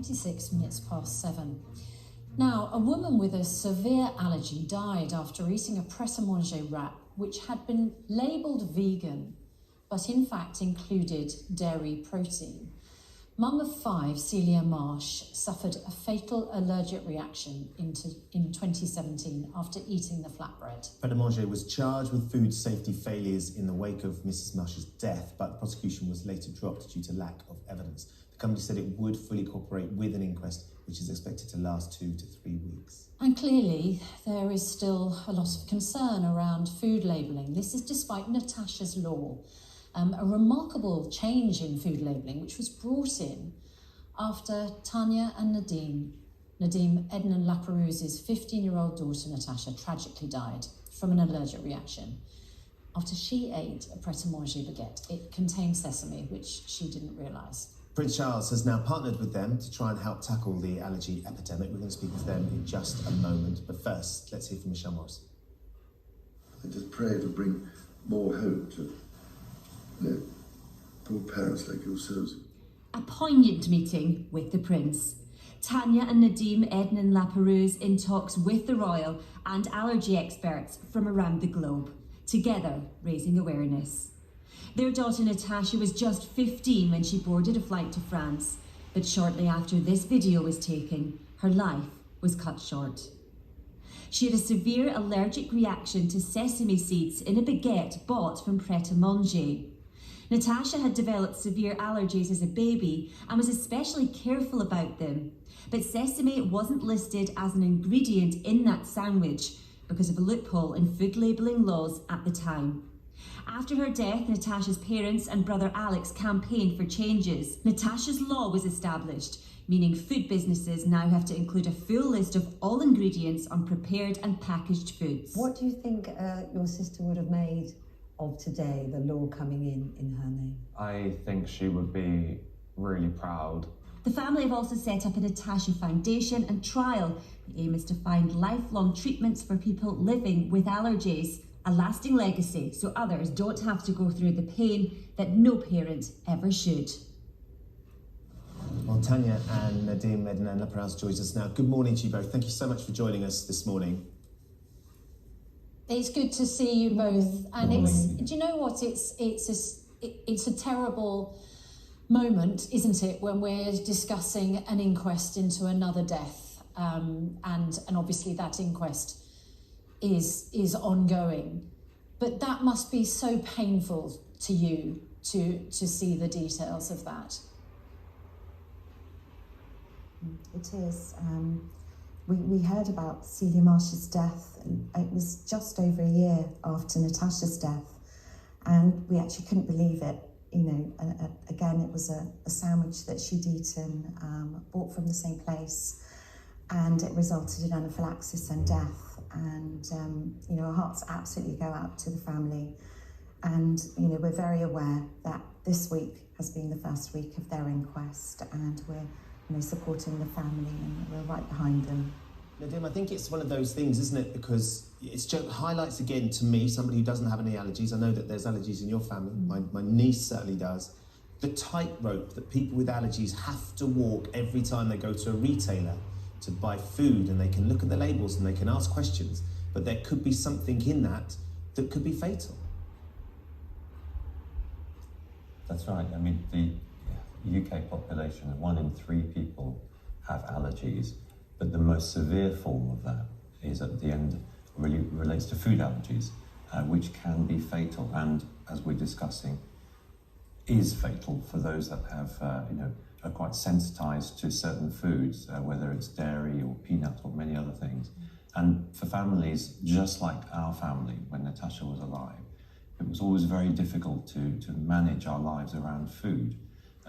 26 minutes past 7. Now, a woman with a severe allergy died after eating a pret-a-manger wrap which had been labelled vegan, but in fact included dairy protein. Mum of 5, Celia Marsh, suffered a fatal allergic reaction in 2017 after eating the flatbread. Pret-a-manger was charged with food safety failures in the wake of Mrs. Marsh's death, but the prosecution was later dropped due to lack of evidence. The company said it would fully cooperate with an inquest, which is expected to last 2 to 3 weeks. And clearly, there is still a lot of concern around food labelling. This is despite Natasha's Law, a remarkable change in food labelling, which was brought in after Tanya and Nadim, Ednan-Laperouse's 15-year-old daughter Natasha, tragically died from an allergic reaction after she ate a pret-a-manger baguette. It contained sesame, which she didn't realise. Prince Charles has now partnered with them to try and help tackle the allergy epidemic. We're going to speak with them in just a moment, but first, let's hear from Michelle Morris. I just pray to bring more hope to poor parents like yourselves. A poignant meeting with the Prince. Tanya and Nadim Ednan-Laperouse in talks with the royal and allergy experts from around the globe, together raising awareness. Their daughter Natasha was just 15 when she boarded a flight to France, but shortly after this video was taken, her life was cut short. She had a severe allergic reaction to sesame seeds in a baguette bought from Pret-a-Manger. Natasha had developed severe allergies as a baby and was especially careful about them, but sesame wasn't listed as an ingredient in that sandwich because of a loophole in food labelling laws at the time. After her death, Natasha's parents and brother Alex campaigned for changes. Natashas Law was established, meaning food businesses now have to include a full list of all ingredients on prepared and packaged foods. What do you think your sister would have made of today, the law coming in her name? I think she would be really proud. The family have also set up a Natasha Foundation and trial. The aim is to find lifelong treatments for people living with allergies, a lasting legacy so others don't have to go through the pain that no parent ever should. Well, Tanya and Nadim Ednan-Laperouse joins us now. Good morning to you both. Thank you so much for joining us this morning. It's good to see you both, and do you know what? It's a terrible moment, isn't it, when we're discussing an inquest into another death, and obviously that inquest is ongoing, but that must be so painful to you to see the details of that. It is. We heard about Celia Marsh's death, and it was just over a year after Natasha's death, and we actually couldn't believe it. You know, again, it was a sandwich that she'd eaten, bought from the same place, and it resulted in anaphylaxis and death. And you know, our hearts absolutely go out to the family, and you know, we're very aware that this week has been the first week of their inquest, and we're supporting the family, and we're right behind them. Nadim, I think it's one of those things, isn't it? Because it highlights again to me, somebody who doesn't have any allergies. I know that there's allergies in your family. My niece certainly does. The tightrope that people with allergies have to walk every time they go to a retailer to buy food, and they can look at the labels and they can ask questions, but there could be something in that could be fatal. That's right. I mean, the UK population, 1 in 3 people have allergies, but the most severe form of that is at the end really relates to food allergies, which can be fatal, and as we're discussing, is fatal for those that have, are quite sensitized to certain foods, whether it's dairy or peanuts or many other things. And for families, just like our family when Natasha was alive, it was always very difficult to manage our lives around food.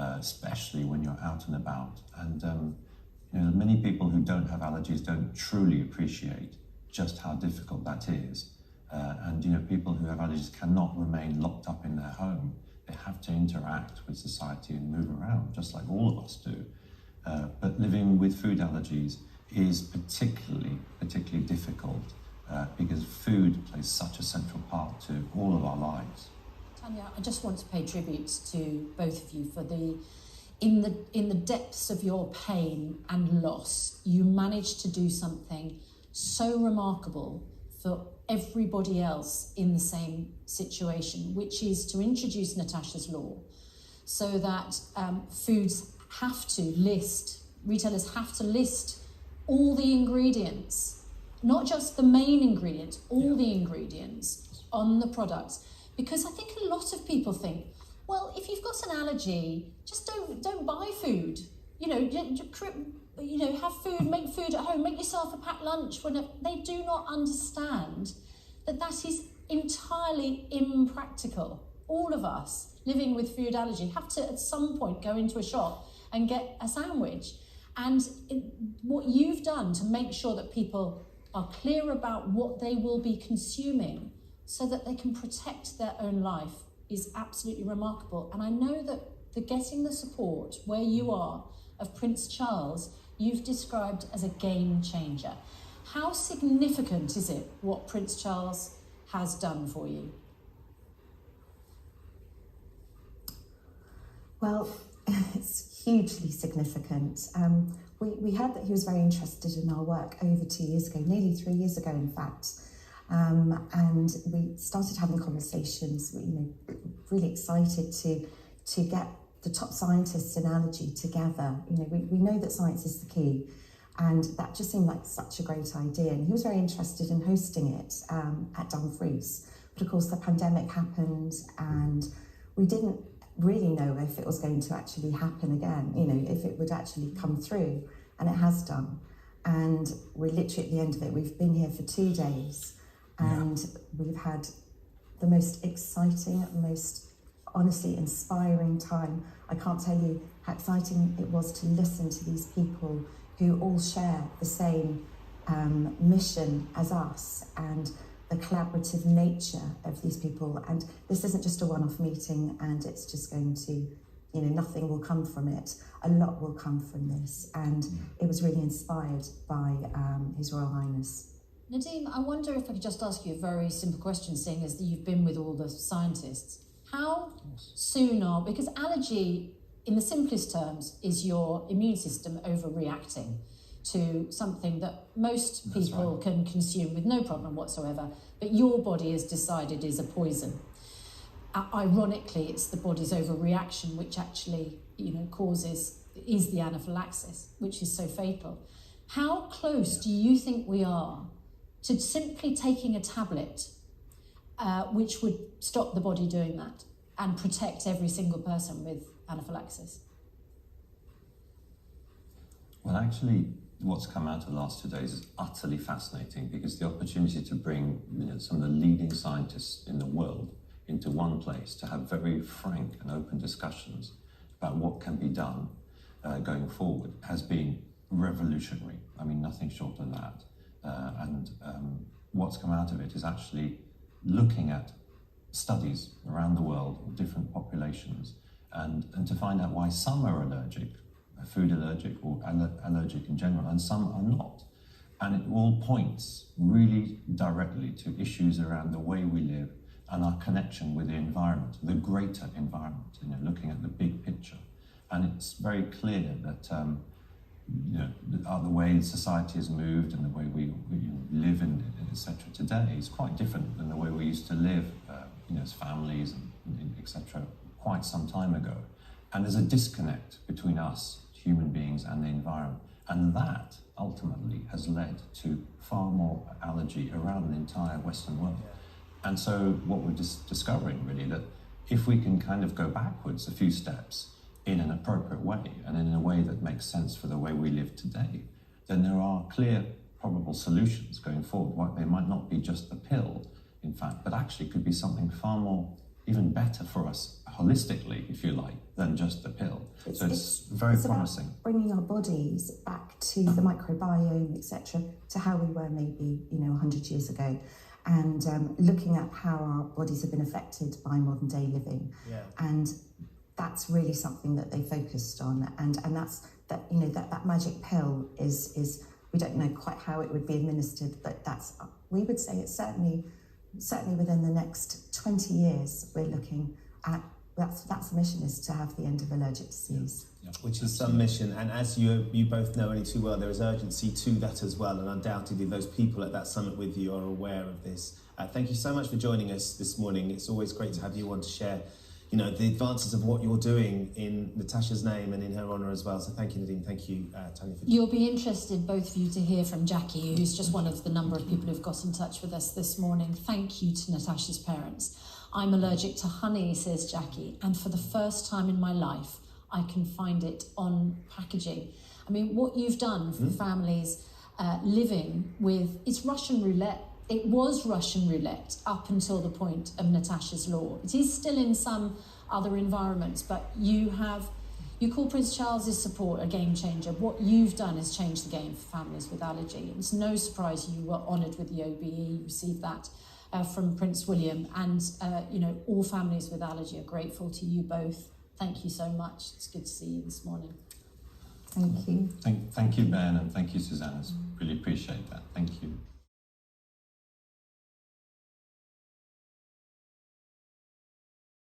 Especially when you're out and about. And many people who don't have allergies don't truly appreciate just how difficult that is. And people who have allergies cannot remain locked up in their home. They have to interact with society and move around, just like all of us do. But living with food allergies is particularly difficult because food plays such a central part to all of our lives. Tanya, I just want to pay tribute to both of you for the in the depths of your pain and loss, you managed to do something so remarkable for everybody else in the same situation, which is to introduce Natashas Law, so that foods have to list, retailers have to list all the ingredients, not just the main ingredients, all the ingredients on the products. Because I think a lot of people think, well, if you've got an allergy, just don't buy food. Have food, make food at home, make yourself a packed lunch. They do not understand that is entirely impractical. All of us living with food allergy have to at some point go into a shop and get a sandwich. And what you've done to make sure that people are clear about what they will be consuming so that they can protect their own life is absolutely remarkable. And I know that getting the support where you are of Prince Charles, you've described as a game changer. How significant is it what Prince Charles has done for you? Well, it's hugely significant. We heard that he was very interested in our work over 2 years ago, nearly 3 years ago, in fact. And we started having conversations, really excited to get the top scientists in allergy together. We know that science is the key, and that just seemed like such a great idea. And he was very interested in hosting it at Dumfries. But of course, the pandemic happened, and we didn't really know if it was going to actually happen again, if it would actually come through, and it has done. And we're literally at the end of it. We've been here for 2 days, and we've had the most exciting, most honestly inspiring time. I can't tell you how exciting it was to listen to these people who all share the same mission as us, and the collaborative nature of these people. And this isn't just a one-off meeting and it's just going to, nothing will come from it. A lot will come from this. And it was really inspired by His Royal Highness. Nadim, I wonder if I could just ask you a very simple question, seeing as you've been with all the scientists. How soon because allergy, in the simplest terms, is your immune system overreacting to something that most people can consume with no problem whatsoever, but your body has decided is a poison. Ironically, it's the body's overreaction which actually, is the anaphylaxis, which is so fatal. How close do you think we are to simply taking a tablet which would stop the body doing that and protect every single person with anaphylaxis? Well, actually, what's come out of the last 2 days is utterly fascinating, because the opportunity to bring some of the leading scientists in the world into one place to have very frank and open discussions about what can be done going forward has been revolutionary. I mean, nothing short of that. And what's come out of it is actually looking at studies around the world of different populations and to find out why some are allergic, food allergic or allergic in general, and some are not. And it all points really directly to issues around the way we live and our connection with the environment, the greater environment, looking at the big picture. And it's very clear that the way society has moved and the way we live in etc. today is quite different than the way we used to live as families and etc. quite some time ago. And there's a disconnect between us, human beings, and the environment. And that ultimately has led to far more allergy around the entire Western world. And so what we're discovering really, that if we can kind of go backwards a few steps in an appropriate way and in a way that makes sense for the way we live today, then there are clear probable solutions going forward. They might not be just the pill, in fact, but actually could be something far more, even better for us holistically, if you like, than just the pill. So it's very promising. About bringing our bodies back to the microbiome, etc., to how we were maybe 100 years ago, and looking at how our bodies have been affected by modern day living. And that's really something that they focused on, and that's that magic pill is we don't know quite how it would be administered, but we would say it's certainly within the next 20 years we're looking at that's the mission, is to have the end of allergic disease. Yeah, which is some mission, and as you both know only too well, there is urgency to that as well, and undoubtedly those people at that summit with you are aware of this. Thank you so much for joining us this morning. It's always great to have you on to share, you know, the advances of what you're doing in Natasha's name and in her honour as well. So thank you, Nadim. Thank you, Tanya. You'll be interested, both of you, to hear from Jackie, who's just one of the number of people who've got in touch with us this morning. Thank you to Natasha's parents. I'm allergic to honey, says Jackie, and for the first time in my life, I can find it on packaging. I mean, what you've done for families living with, it's Russian roulette. It was Russian roulette up until the point of Natashas Law. It is still in some other environments, but you call Prince Charles's support a game changer. What you've done is change the game for families with allergy. It's no surprise you were honoured with the OBE. You received that from Prince William, and you know, all families with allergy are grateful to you both. Thank you so much. It's good to see you this morning. Thank you. Thank you, Ben, and thank you, Susanna. Really appreciate that. Thank you.